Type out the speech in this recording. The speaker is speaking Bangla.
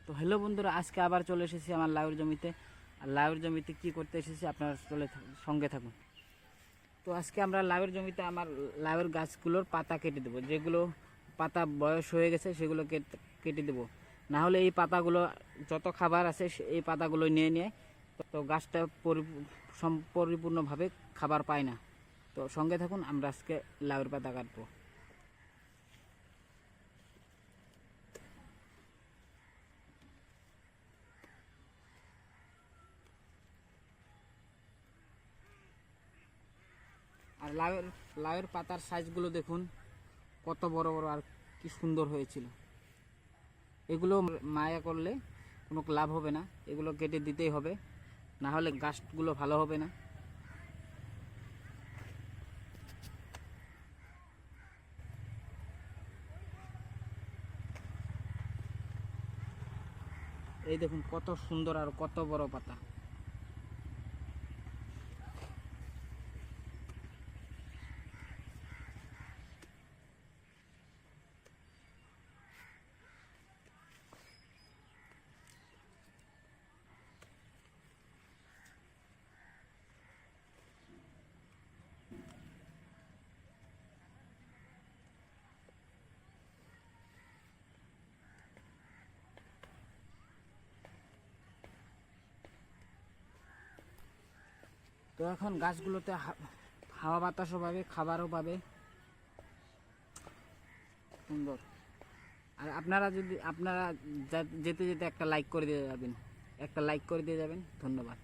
তো হ্যালো বন্ধুরা, আজকে আবার চলে এসেছি আমার লাউয়ের জমিতে। আর লাউয়ের জমিতে কি করতে এসেছি আপনারা সঙ্গে থাকুন। তো আজকে আমরা লাউয়ের জমিতে আমার লাউয়ের গাছগুলোর পাতা কেটে দেবো। যেগুলো পাতা বয়স হয়ে গেছে সেগুলো কেটে দেবো। না হলে এই পাতাগুলো যত খাবার আছে এই পাতাগুলো নিয়ে নিয়ে তো গাছটা পরিপূর্ণভাবে খাবার পায় না। তো সঙ্গে থাকুন, আমরা আজকে লাউয়ের পাতা কাটবো। আর লাউয়ের পাতার সাইজগুলো দেখুন কত বড় বড় আর কি সুন্দর হয়েছিল। এগুলো মায়া করলে কোনো লাভ হবে না, এগুলো কেটে দিতেই হবে, না হলে গাছগুলো ভালো হবে না। এই দেখুন কত সুন্দর আর কত বড় পাতা। তো এখন গাছগুলোতে হাওয়া বাতাসও পাবে, খাবারও পাবে, সুন্দর। আর আপনারা যেতে যেতে একটা লাইক করে দিয়ে যাবেন, ধন্যবাদ।